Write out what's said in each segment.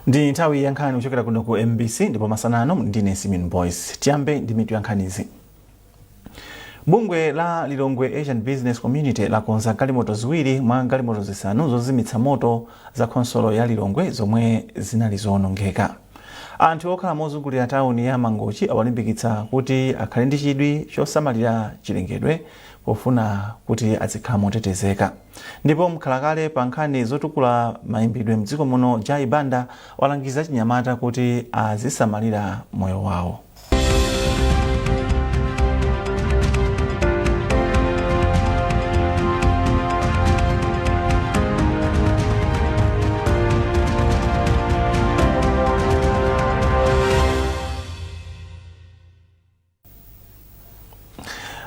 Ndi nthawi ya nkhani kuchokera kuno ku MBC ndipo masanano ndine Simeon Boyce. Tiyambe ndi mitu ya nkhanizi. Bungwe la Lilongwe Asian Business Community lakonza galimoto ziwiri mwa galimoto zisanu zozimitsa moto za konsolo ya Lilongwe zomwe zinali zonongeka. Anthu okhala mozungulira tauni ya Mangochi awalimbikitsa kuti akhale ndi chidwi chosamalira chilengedwe pofuna kuti azikhala motetezeka. Ndipo mkhalakale pa nkhani zotukula mayimbidwe mdziko muno Jai Banda walangiza chinyamata kuti azisamalira moyo wawo.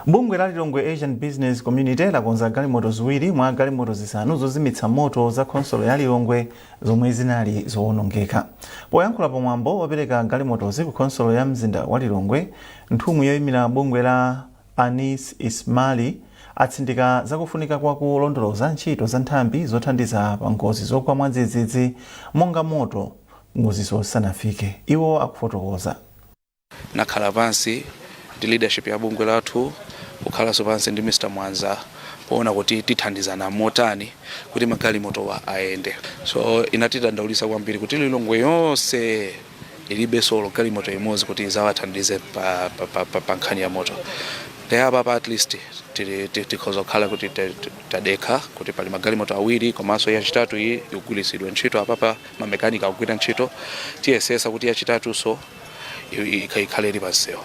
Bungwe la Lilongwe Asian Business Community lakonza galimoto ziwiri mwa galimoto zisanu zozimitsa moto za konsolo ya Lilongwe zomwe zinali zoonongeka. Poyankhula pamwambo wapereka galimotozi ku konsolo ya mzinda wa Lilongwe, nthumwi yoyimira bungwe la Anis Ismaili atsindika zakufunika kwa kulondoloza ntchito za nthambi zothandiza pa ngozi zogwa mwadzidzidzi monga moto ngozi zosanafike. Iwo akufotokoza. Nakhala pansi ndi leadership ya bungwe lathu kukhala sopansi ndi Mr. Mwanza poona kuti tithandizana motani kuti magalimoto aende. So inatidandaulisa kwambiri kuti Lilongwe yonse ilibe solo galimoto imodzi kuti izawathandize pa nkhani ya moto. Teyapa at least tikhoza kukhala kuti tadekha kuti pali magalimoto awiri komanso yachitatu iyi igulitsidwe ntchito apapa mamekanika akugwira ntchito tiyesesa kuti yachitatu so ikhale ili pansewu.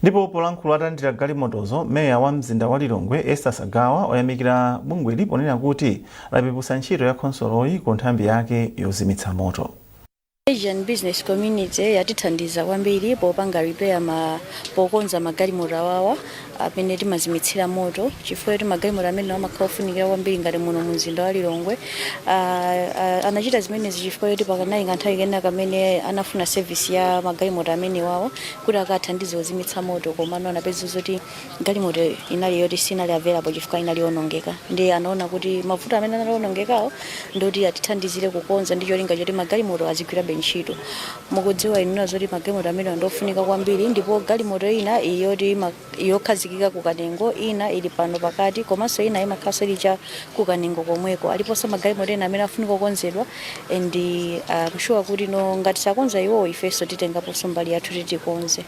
Ndipo polankhula atandira galimotozo, meya wa mzinda wa Lilongwe Esther Sagawa oyamikira bungwe liponena kuti lapepusa ntchito ya konsoloyi ku nthambi yake yozimitsa moto. Asian Business Community yatithandiza kwambiri popanga repair pokonza magalimoto awawa amene timazimitsira moto chifukwa kuti magalimoto amene amakhala ofunikira kwambiri ngati muno mu mzinda wa Lilongwe. Anachita zimenezi chifukwa kuti pakanali kanthawi kena kamene anafuna service ya magalimoto amene wawo kuti akathandize kuzimitsa moto koma anapeza kuti galimoto inali yoti sinali available chifukwa inali onongeka. Ndi anaona kuti mavuto amene anali onongekawo ndoti atithandizire kukonza ndi cholinga choti magalimoto azigwira ntchito. Mukudziwa inu zoti magalimoto amene ndofunika kwambiri ndipo galimoto ina iyoti yokhazikika kukanengo ina ili pano pakati komanso ina imakhaso ilicha kukanengo komweko. Aliponso magalimoto ena amene afunika kukonzedwa ndi kushuwa kuti no ngati sakonza iwo ifeso titengaponso mbali yathu titikonze.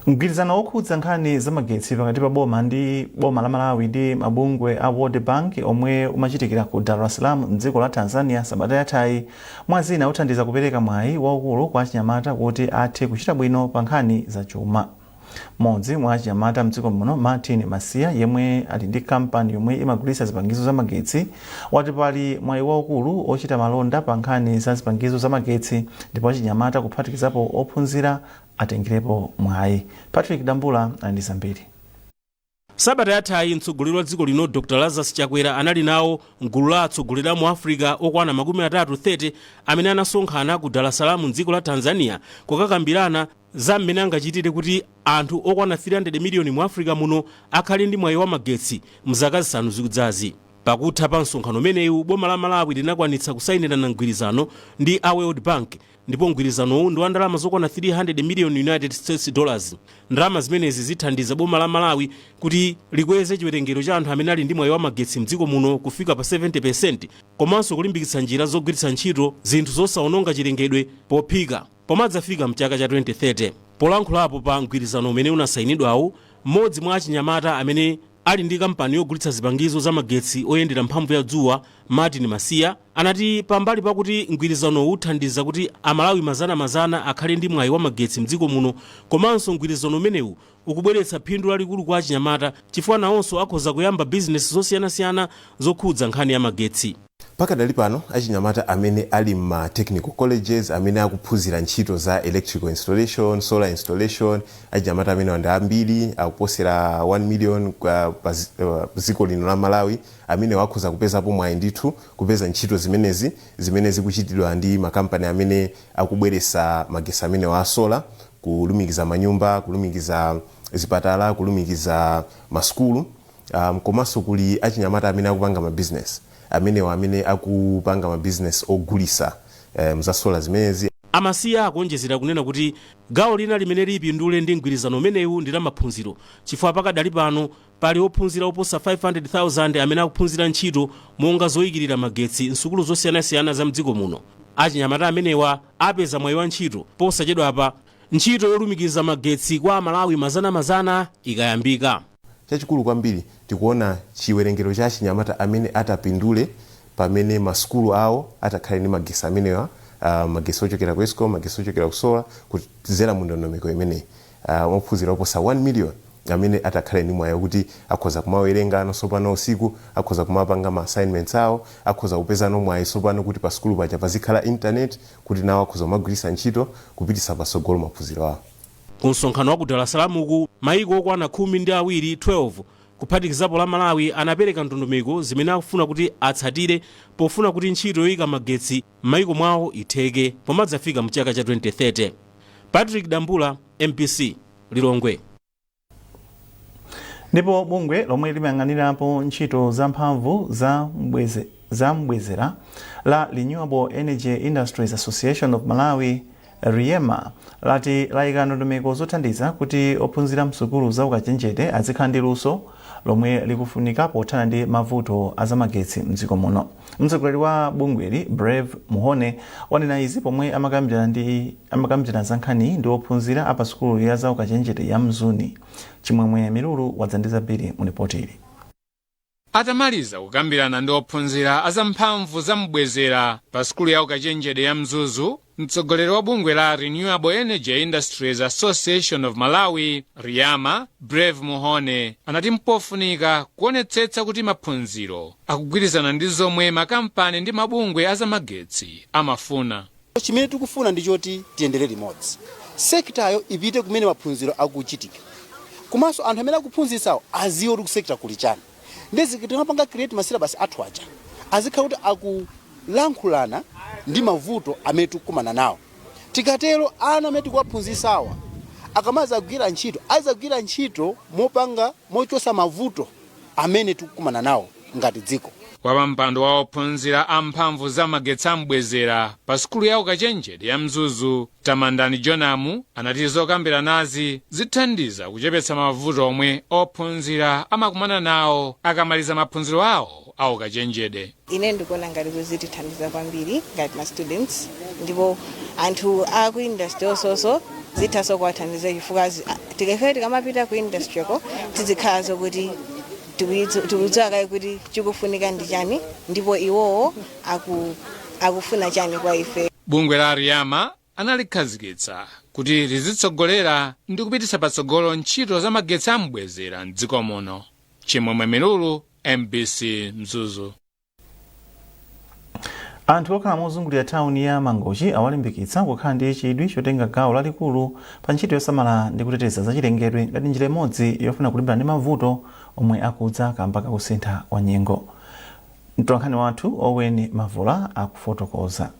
Mgwirizano wokhudza nkhani za magetsi pakati pa boma la Malawi ndi mabungwe a World Bank omwe umachitikira ku Dar es Salaam mdziko la Tanzania sabata yathayi mwazina uthandiza kupereka mwayi waukulu kwa achinyamata kuti athe kuchita bwino pa nkhani za chuma. Mmodzi mwa achinyamata mdziko muno Martin Masiya yemwe ali ndi kampani yomwe imagulitsa zipangizo za magetsi wati pali mwayi waukulu ochita malonda pa nkhani za zipangizo za magetsi ndipo achinyamata kuphatikizapo ophunzira atengerepo mwayi. Patrick Dambula ndi zambiri. Sabata yathayi mtsogoleri wa dziko lino Dr. Lazarus Chakwera anali nawo mgulu la atsogoleri mu Africa okwana 30 amene anasonkhana ku Dar es Salaam mdziko la Tanzania kukakambirana za mmene angachitire kuti anthu okwana 300 miliyoni mu Africa muno akhale ndi mwayi wa magetsi mzaka zisanu zikudzazi. Pakutha pa msonkhano umenewu boma la Malawi linakwanitsa kusayinirana mgwirizano ndi a World Bank ndipo mgwirizanowu ndi wa ndalama zokwana 300 million United States dollars. Ndalama zimenezi zithandiza boma la Malawi kuti likweze chiwerengero cha anthu amene ali ndi mwayi wa magetsi mdziko muno kufika pa 70% komanso kulimbikitsa njira zogwiritsa ntchito zinthu zosaononga chilengedwe pophika pomadzafika mchaka cha 2030. Polankhulapo pa mgwirizano umene unasayinidwawo, mmodzi mwa achinyamata amene ali ndi kampani yogulitsa zipangizo za magetsi oyendera mphamvu ya dzuwa Martin Masiya anati pambali pakuti mgwirizano uthandiza kuti amalawi mazana akhale ndi mwayi wa magetsi mdziko muno komanso mgwirizano umenewu ukubweretsa phindu lalikulu kwa achinyamata chifukwa nawonso akhoza kuyamba business zosiyanasiyana zokhudza nkhani ya magetsi. Pakadali pano achinyamata amene ali ma technical colleges amene akuphunzira ntchito za electrical installation, solar installation, achinyamata amene wanda ambiri akuposera 1 million kwa dziko lino la Malawi amene wakhoza kupezapo mwayi ndithu kupeza ntchito zimenezi kuchitidwa ndi makampani amene akubweretsa magetsi amene wa solar kulumikiza manyumba, kulumikiza zipatala, kulumikiza maskulu, komanso kuli achinyamata amene akupanga ma business. amene akupanga ma business ogulisa za solar zimenezi. Amasiya akuonjezera kunena kuti gawo lina limene lipindule ndi mgwirizano umenewu ndi la maphunziro, chifukwa pakadali pano pali ophunzira oposa 500,000 amene akuphunzira ntchito monga zoyikirira magetsi nsukulu zosiyanasiyana za mdziko muno. Achinyamata amenewa apeza mwayi wa ntchito posachedwapa ntchito yolumikiza magetsi kwa Malawi mazana ikayambika. Chachikulu kwambiri tikuona chiwerengero cha achinyamata amene atapindule pamene masukulu awo atakhale ndi magetsi amenewa, magetsi ochokera ku Eskom, magetsi ochokera ku solar, kuzera mu ndondomeko imene ophunzira oposa 1 million amene atakhale ndi mwayi kuti akhoza kumawerenga nosopano usiku, akhoza kumapanga ma assignments awo, akhoza kupeza mwayi sopano kuti pa sukulu paja pazikhala internet kuti nawo akhoza kumagwiritsa ntchito kupititsa patsogolo maphunziro awo. Ku msonkhano wa ku Dar es Salaam ku mayiko okwana 12 kuphatikizapo la Malawi anapereka ndondomeko zimene akufuna kuti atsatire pofuna kuti ntchito yoyika magetsi m'mayiko mwawo itheke pomadzafika mu chaka cha 2030. Patrick Dambula, MPC, Lilongwe. Ndipo bungwe lomwe limayang'anirapo ntchito za mphamvu za mbwezera la Renewable Energy Industries Association of Malawi, RIEMA, lati layika ndondomeko zothandiza kuti ophunzira msukulu za ukachenjede azikhala ndi luso lomwe likufunika pothana ndi mavuto azamagetsi mdziko muno. Mtsogoleri wa bungweli Brave Muhone wanena izi pomwe amakambirana za nkhani ndi ophunzira apa sukulu ya za ukachenjede ya Mzuni. Chimwemwe Milulu wadzandiza mbiri mu ripoti ili. Atamaliza kukambirana ndi ophunzira azamphamvu za mbwezera pa sukulu ya ukachenjede ya Mzuzu, mtsogoleri wa bungwe la Renewable Energy Industries Association of Malawi, RIEMA, Brave Muhone, anati mpofunika kuonetsetsa kuti maphunziro akugwirizana ndi zomwe makampani ndi mabungwe azamagetsi amafuna. Chimene tikufuna ndi choti tiyendere limodzi. Sektayo ipite kumene maphunziro akuchitika. Komanso anthu amene akuphunzitsawo aziwe kuti sekta kuli chani. Ndezi tinapanga create masyllabus athu aja azikhala kuti akulankhulana ndi mavuto amene tikukumana nawo. Tikatero ana amene tikuwaphunzitsawa akamaza kugwira ntchito azagwira ntchito mopanga mochosa mavuto amene tikukumana nawo ngati dziko. Kwa mpando wa ophunzira amphamvu za magetsi ambwezera pa sukulu ya ukachenjede ya Mzuzu, Tamandani Jonamu anati zokambiranazi zithandiza kuchepetsa mavuto omwe ophunzira amakumana nawo akamaliza maphunziro awo a ukachenjede. Ine ndikuona ngati kuzitithandiza kwambiri ngati ma students, ndipo anthu aku industry ososo zithaso kuwathandiza chifukwa tikafika tikamapita ku industry ko tizikhala zokuti tikudziwa kuti chikufunika ndi chani ndipo iwowo akufuna chani kwa ife. Bungwe la RIEMA analikhazikitsa kuti lizitsogolera ndi kupititsa patsogolo ntchito za magetsi ambwezera m'dziko muno. Chimwemwe Milulu, MBC Mzuzu. Anthu okhala mozungulira tawuni ya Mangochi awalimbikitsa kukhala ndi chidwi chotenga gawo lalikulu pa ntchito yosamala ndi kuteteza zachilengedwe ngati njira imodzi yofuna kulimbana ndi mavuto omwe akudza kamba kakusintha kwa nyengo. Mtolankhani wathu Owen Mavula akufotokoza.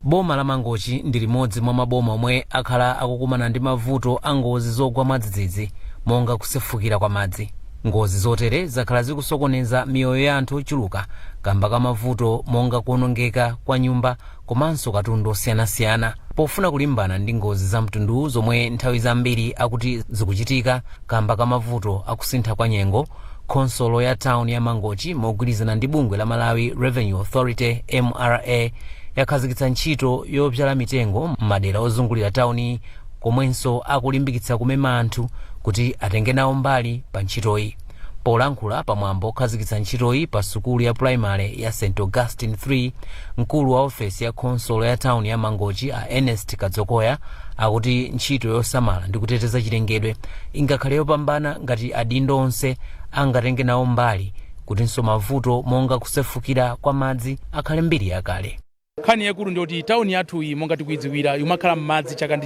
Boma la Mangochi ndi limodzi mwa maboma omwe akhala akukumana ndi mavuto a ngozi zogwa mwadzidzidzi monga kusefukira kwa madzi. Ngozi zotere zakhala zikusokoneza miyoyo ya anthu ochuluka kamba ka mavuto monga kuonongeka kwa nyumba komanso katundu osiyanasiyana. Pofuna kulimbana ndi ngozi za mtundu zomwe nthawi zambiri akuti zikuchitika kamba ka mavuto akusintha kwa nyengo, khonsolo ya town ya Mangochi mogwirizana ndi bungwe la Malawi Revenue Authority MRA yakhazikitsa ntchito yopyala mitengo m'madera ozungulira tawuni, komwenso akulimbikitsa kumema anthu kuti atenge nawo mbali pa ntchitoyi. Polankhula pamwambo okhazikitsa ntchitoyi pa sukulu ya primary ya St. Augustine 3, mkulu wa ofesi ya khonsolo ya town ya Mangochi a Ernest Kadzokoya akuti ntchito yosamala ndi kuteteza chilengedwe ingakhale yopambana ngati adindo onse angatenge nawo mbali kutinso mavuto monga kusefukira kwa madzi akhale mbiri yakale. Nkhani yakulu ndiyoti tawuni yathu iyi monga tikuidziwira yumakhala m'madzi chaka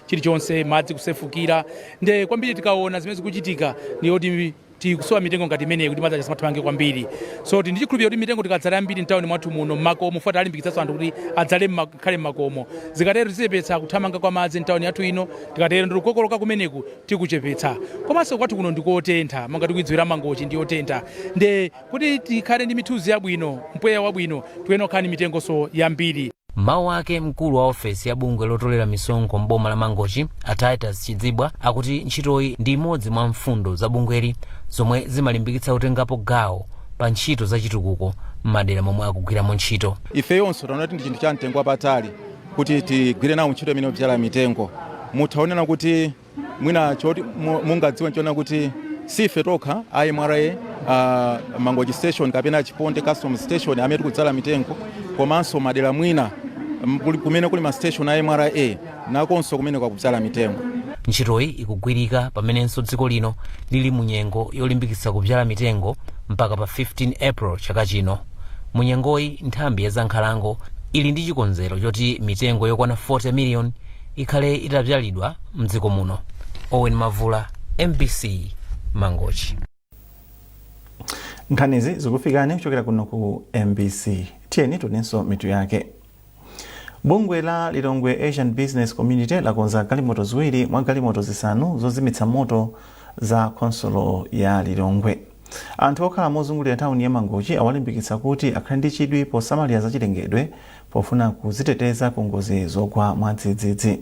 chilichonse, madzi kusefukira. Nde kwambiri tikaona zimene zikuchitika ndiyoti tikusowa mitengo ngati imeneyi kuti madzi asamathamange kwambiri. So tindichikhulupirira kuti mitengo tikadzala ambiri mtawuni mwathu muno m'makomo fuati alimbikitsanso anthu kuti adzale khale m'makomo. Zikatero tizichepetsa kuthamanga kwa madzi mtawuni yathu ino, tikatero ndi kukokoloka kumeneku tikuchepetsa. Komanso kwathu kuno ndikotentha, monga tikudziwira Mangochi ndi otentha. Nde kuti tikhale ndi mithuzi yabwino, mpweya wabwino, tiyenera kukhala ndi mitengonso yambiri. Mawu ake mkulu wa ofesi ya bungwe lotolera misonkho m'boma la Mangochi, Titus Chidzibwa, akuti ntchitoyi ndi imodzi mwa mfundo za bungweli zomwe zimalimbikitsa kutengapo gawo pa ntchito za chitukuko m'madera momwe akugwiramo ntchito. Ife yonse taona kuti ndi chinthu cha mtengo wapatali kuti tigwire nawo ntchito imene yodzala mitengo. Mutaonera kuti mwina choti mungadziwe nchiona kuti sife tokha IMRA Mangochi station kapena Chiponde customs station amene tikudzala mitengo, komanso madera mwina kumene kuli ma station a IMRA nakonso kumene kwakudzala mitengo. Ntchitoyi ikugwirika pamenenso dziko lino lili munyengo yolimbikitsa kudzala mitengo mpaka pa 15 April chaka chino. Munyengoyi nthambi ya zankhalango ili ndi chikonzero choti mitengo yokwana 40 million ikhale itadzalidwa mdziko muno. Owen Mavula, MBC, Mangochi. Nkhanizi zikufikani kuchokera kuno ku MBC. Tiyeni tunenso mitu yake. Bungwe la Lilongwe Asian Business Community lakonza galimoto ziwiri mwa galimoto zisanu zozimitsa moto za konsolo ya Lilongwe. Anthu okhala mozungulira tawuni ya Mangochi awalimbikitsa kuti akhale ndi chidwi posamalira zachilengedwe pofuna kuziteteza ku ngozi zogwa mwadzidzidzi.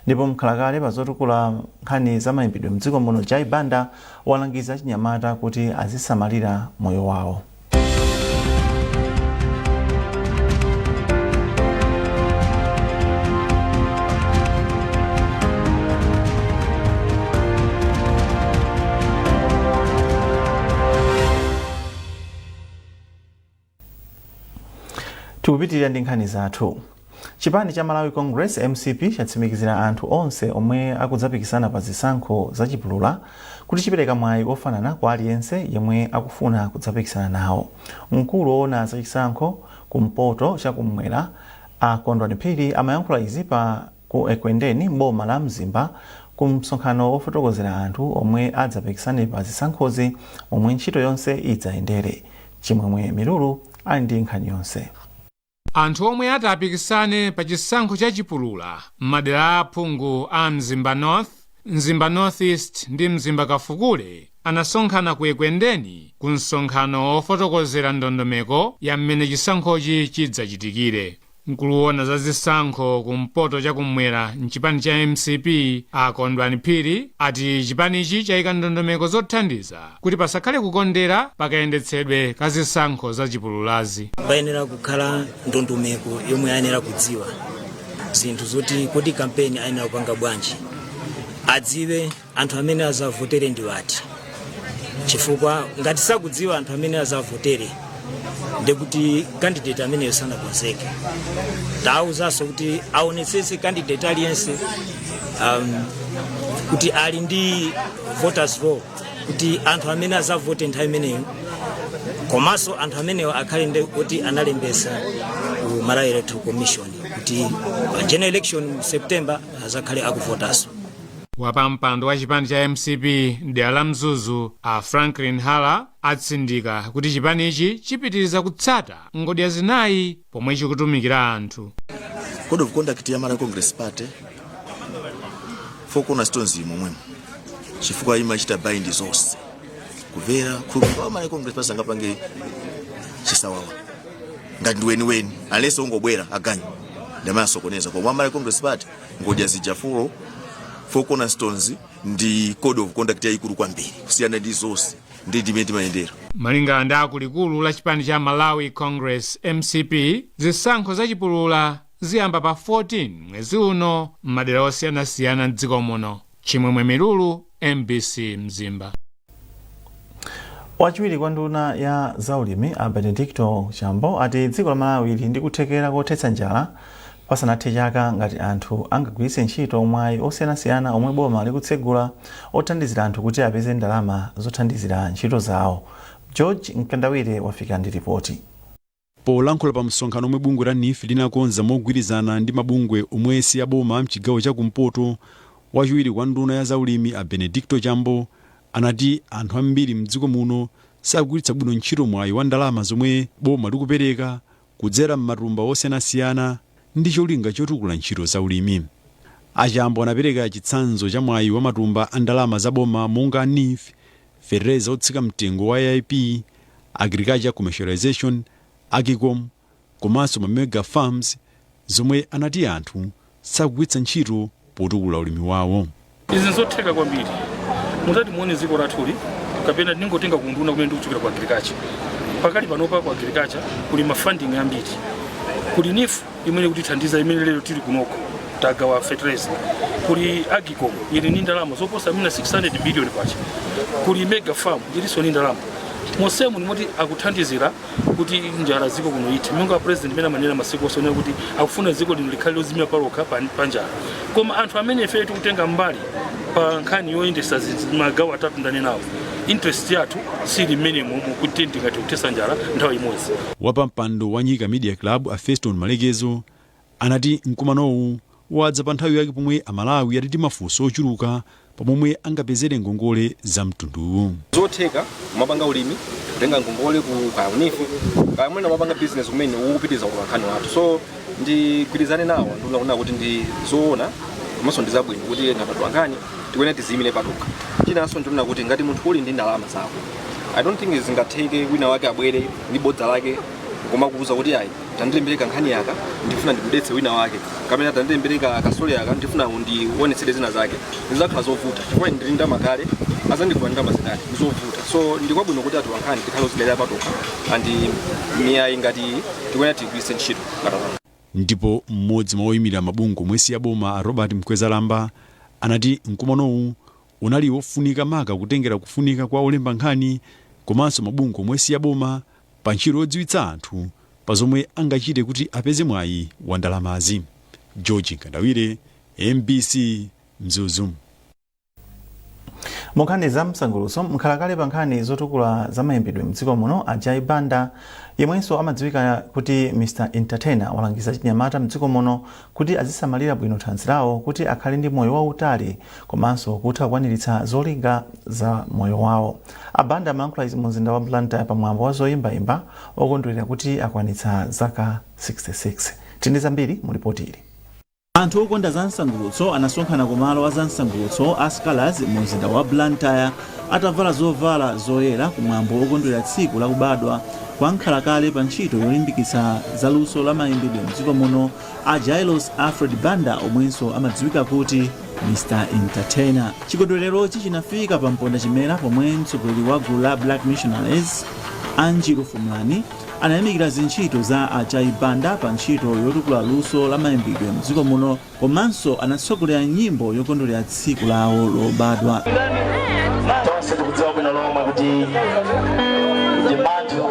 Ndipo mkhalakale pazotukula nkhani za mayimbidwe mdziko muno Jai Banda walangiza chinyamata kuti azisamalira moyo wawo. Tukupitirira ndi nkhani zathu. Chipani cha Malawi Congress MCP chatsimikizira anthu onse omwe akudzapikisana pa zisankho zachipulula kuti chipereka mwayi ofanana kwa aliyense yemwe akufuna kudzapikisana nawo. Mkulu woona za chisankho kumpoto chakumwera Kondwani Phiri amayankhula izi pa ku Ekwendeni boma la Mzimba ku msonkhano wofotokozera anthu omwe adzapikisane pa zisankhozi omwe ntchito yonse idzayendere. Chimwemwe Milulu ali ndi nkhani yonse. Anthu omwe atapikisane pa chisankho cha chipulula m'madera aphungu a Mzimba North, Mzimba North East ndi Mzimba Kafukule anasonkhana ku Ekwendeni ku msonkhano wofotokozera ndondomeko ya mmene chisankhochi chidzachitikire. Mkulu woona za zisankho kumpoto chakumwera mchipani cha MCP Kondwani Phiri ati chipanichi chayika ndondomeko zothandiza kuti pasakhale kukondera pakayendetsedwe ka zisankho za chipululazi. Payenera kukhala ndondomeko yomwe ayenera kudziwa zinthu zoti kodi kampeni ayenera kupanga bwanji, adziwe anthu amene azavotere ndi wati, chifukwa ngati sakudziwa anthu amene azavotere ndekuti candidate amene sanakonzeke. Taawuzanso kuti aonetsetse candidate aliyense kuti ali ndi voters roll, kuti anthu amene azavote nthawi imeneyo, komanso anthu amenewo akhale ndi kuti analembesa ku Malawi Electoral Commission kuti general election September azakhale akuvotanso. Wapampando wa chipani cha MCP dera la Mzuzu Franklin Hala atsindika kuti chipanichi chipitiriza kutsata ngodya zinayi pomwe chikutumikira anthu. Code of conduct ya Malawi Congress Party fokona stones momwemo chifukwa imachita bind zonse kuvera khulupirira Malawi Congress Party sangapange chisawawa ngati weni unless ungobwera aganya ndamasokoneza kwa Malawi Congress Party ngodya zijafulo fokona stones ndi code of conduct ya ikulu kwambiri kusiyana ndi zonse ndi dimenti mayendera. Malingana ndi akuluakulu la chipani cha Malawi Congress MCP, zisankho zachipulula ziyamba pa 14 mwezi uno m'madera osiyanasiyana m'dziko muno. Chimwemwe Milulu, MBC Mzimba. Wachiwiri kwa nduna ya zaulimi Benedicto Chambo ati dziko la Malawi lili ndi kuthekera kothetsa njala pasanathe chaka ngati anthu angagwiritse ntchito mwayi osiyanasiyana omwe boma likutsegula othandizira anthu kuti apeze ndalama zothandizira ntchito zawo. George Nkandawire wafika ndi ripoti. Polankhula pa msonkhano omwe bungwe la NIF linakonza mogwirizana ndi mabungwe omwe si aboma mchigawo chakumpoto, wachiwiri kwa nduna ya zaulimi Benedicto Chambo anati anthu ambiri mdziko muno sakugwiritsa bwino ntchito mwayi wa ndalama zomwe boma likupereka kudzera m'matumba osiyanasiyana ndi cholinga chotukula ntchito za ulimi. Achambo anapereka chitsanzo cha mwayi wa matumba a ndalama za boma monga NIF, fertilizer otsika mtengo wa AIP, agriculture commercialization, Agicom, komanso mega farms zomwe anati anthu sakugwiritsa ntchito potukula ulimi wawo. Izi nzotheka kwambiri. Mutati muone dziko lathuli kapena tingotenga kunduna kumene ndikuchokera kwa agriculture. Pakali panopa kwa agriculture kuli mafunding ambiri. Kuli NIF imene kutithandiza imene lero tili kunoko tagawa fertilizer. Kuli Agicom ili ni ndalama zoposa 600 billion kwacha. Kuli mega farm ilinso ni ndalama. Mosemu ni moti akuthandizira kuti njala ziko kuno iti. Munga president mena manena masiku osone kuti akufuna ziko lino likhale lozimira paloka panjala. Koma anthu amene ife tikutenga mbali pa nkhani yoyendesa magawo atatu ndani nawo. Interest yathu sili minimum kuti ngati kutesa njala nthawi imodzi. Wapampando wa Nyika Media Club Feston Malekezo anati mkumanowu wadza pa nthawi yake pomwe Amalawi atiti mafunso ochuluka pomwe angapezere ngongole za mtunduwu. Zotheka mapanga ulimi kutenga ngongole ku kaunifu kamwena mapanga business kumene ukupitiza kulankhani wathu. So ndigwirizane nawo ndikuona kuti ndi zoona komanso ndizabwino kuti ngapatwankhani tikwene tizimile patuka. Chinanso ndikuona kuti ngati munthu uli ndi ndalama zako, I don't think zingatheke wina wake abwere ndi bodza lake koma kuuza kuti ayi tandilembereka nkhani yaka ndifuna ndimudetse wina wake kamene tandilembereka kasole yaka ndifuna ndionetsere zina zake. Ndizakhala zovuta chifukwa ndilinda makale azandikuwa ndalama zinali zovuta. So ndikwabwino kuti atuwankhani tikhale zilera patuka andi miyayi ngati tikwene tigwiritse ntchito katapa. Ndipo mmodzi mwa oyimira mabungwe mwesi ya boma Robert Mkwezalamba anati mkumanowu unali wofunika maka kutengera kufunika kwa olemba nkhani komanso mabungwe mwesi ya boma pa ntchito yodziwitsa anthu pa zomwe angachite kuti apeze mwayi wa ndalamazi. George Nkandawire, MBC Mzuzu. Munkhani za msangulutso mkhalakale pa nkhani zotukula za mayimbidwe mdziko muno Ajay Banda yemwenso amadziwika kuti Mr Entertainer walangiza chinyamata mdziko muno kuti azisamalira bwino thanzi lawo kuti akhale ndi moyo wautali komanso kutha kukwaniritsa zolinga za moyo wawo. Abanda amalankhula izi mu mzinda wa Blantyre pamwambo wa zoyimbayimba okondwerera kuti akwanitsa zaka 66. Tindi zambiri mu ripoti ili. Anthu okonda za msangulutso anasonkhana kumalo wa za msangulutso a Scholars mu mzinda wa Blantyre atavala zovala zoyera kumwambo okondwerera tsiku la kubadwa kwa nkhalakale pa ntchito yolimbikitsa za luso la mayimbidwe mdziko muno a Jailos Alfred Banda omwenso amadziwika kuti Mr Entertainer. Chikondwererochi chinafika pa mponda chimera pomwe mtsogoleri wa gulu la Black Missionaries Anjiru Fumlani anayamikira zintchito za Ajay Banda pa ntchito yotukula luso la mayimbidwe mdziko muno komanso anatsogolera nyimbo yokondwerera tsiku lawo lobadwa. Tonse tikudziwa bwino lomwe kuti ndi banthu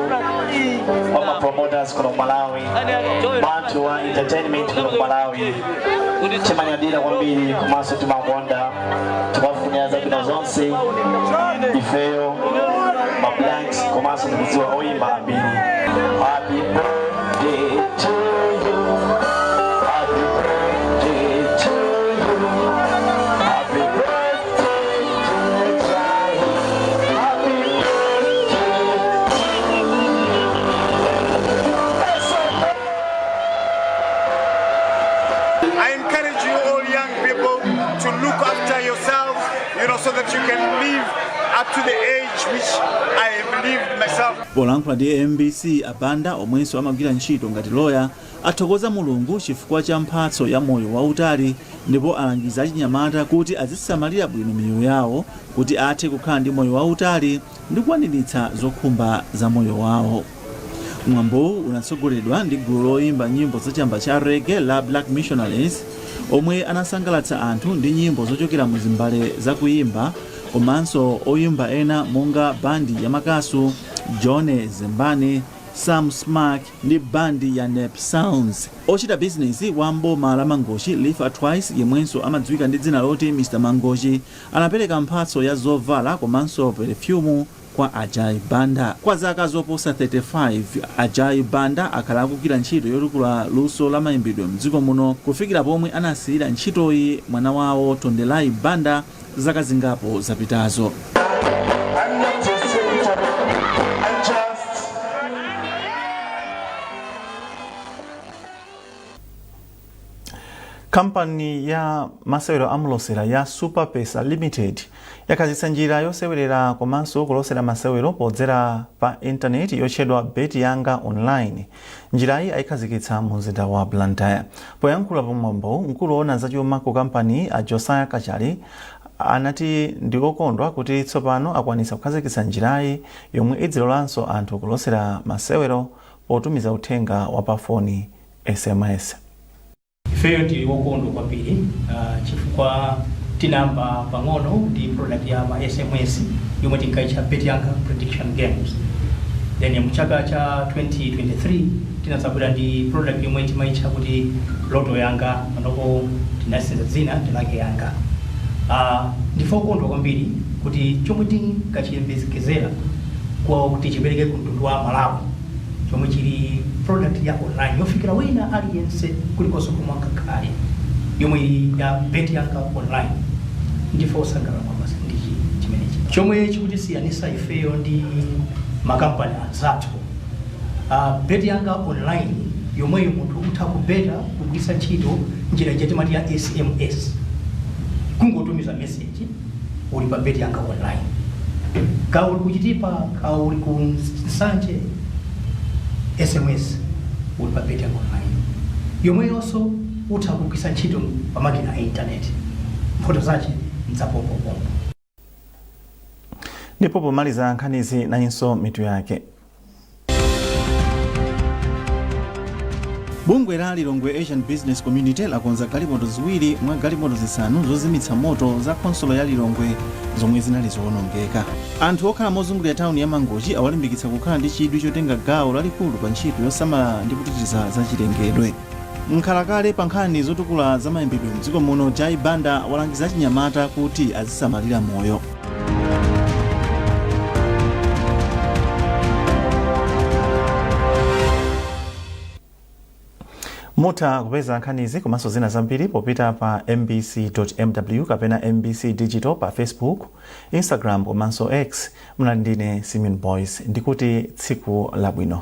wa mapromoters kuno Malawi, banthu wa entertainment kuno Malawi timanyadira kwambiri komanso timakonda timafunira zabwino zonse ifeyo mablanks komanso tikudziwa oyimba ambiri. Happy birthday to you. Happy birthday to you. Happy birthday to Jai. Happy birthday. I encourage you all young people to look after yourselves, so that you can live up to the age which I have lived myself. Polankhula ndi MBC Abanda omwenso amagwira ntchito ngati lawyer athokoza Mulungu chifukwa cha mphatso ya moyo wautali ndipo alangiza achinyamata kuti azisamalira bwino miyoyo yawo kuti athe kukhala ndi moyo wautali ndi kukwaniritsa zokhumba za moyo wawo. Mwambowu unatsogoledwa ndi gulu loyimba nyimbo zachamba cha reggae la Black Missionaries omwe anasangalatsa anthu ndi nyimbo zochokera mu zimbale za kuyimba komanso oyimba ena monga bandi ya Makasu, John Zembane, Sam Smack ndi bandi ya Nep Sounds. Ochita business wa mboma la Mangochi Lifa Twice yemwenso amadziwika ndi dzina loti Mr Mangochi anapereka mphatso ya zovala komanso perfume kwa Ajay Banda. Kwa zaka zoposa 35 Ajay Banda akhala akugwira ntchito yotukula luso la mayimbidwe mdziko muno kufikira pomwe anasiyira ntchitoyi mwana wawo Tondelai Banda zaka zingapo zapitazo. Kampani ya masewero amulosera ya Superpesa Limited yakazitsa njira yosewerera komanso kulosera masewero podzera pa intaneti yotchedwa Bet Yanga Online. Njirayi ayikhazikitsa mu mzinda wa Blantyre. Poyankhula pamwambo mkulu woona zachuma ku kampani a Josiah Kachali anati ndi okondwa kuti tsopano akwanitsa kukhazikitsa njirayi yomwe idzilolanso anthu kulosera masewero potumiza uthenga wa pa foni SMS. Ifeyo ndi okondwa kwambiri chifukwa tinamba pang'ono ndi product ya ma SMS yomwe tinkayitcha Bet Yanga Prediction Games. Then mu chaka cha 2023 tinasabwera ndi product yomwe timayitcha kuti Lotto Yanga, panopo tinasintha dzina Lotto Yanga. Ndife okondwa kwambiri kuti chomwe tinkachiyembekezera kwa kuti chipereke ku mtundu wa Malawi chomwe chili product ya online yofikira wina aliyense kulikonse komwe angakhale yomwe ya Bet Yanga Online. Ndife osangalala kwambiri ndi chimenechi chomwe chikutisiyanisa ifeyo ndi makampani anzathu. Bet Yanga Online yomweyo munthu utha kubeta kugwiritsa ntchito njira timati ya SMS, kungotumiza message uli pa Bet Yanga Online, ka uli kuchitipa ka uli ku nsanje SMS uli pa Bet Yanga Online yomweyonso utha kugwiritsa ntchito pa makina a internet, mphoto zace mdzapompo. Ndipo pomaliza nkhanizi nayinso mitu yake. Bungwe la Lilongwe Asian Business Community lakonza galimoto ziwiri mwa galimoto zisanu zozimitsa moto za konsolo ya Lilongwe zomwe zinali zowonongeka. Anthu okhala mozungulira tawuni ya Mangochi awalimbikitsa kukhala ndi chidwi chotenga gawo lalikulu pa ntchito yosamala ndi kutitiza za chilengedwe. Nkhalakale pa nkhani zotukula za mayembedwe m'dziko muno, Jai Banda walangiza achinyamata kuti azisamalira moyo. Mutha kupeza nkhanizi komanso zina zambiri popita pa mbc.mw kapena MBC Digital pa Facebook, Instagram komanso X. Muna ndine Simeon Boys, ndikuti tsiku labwino.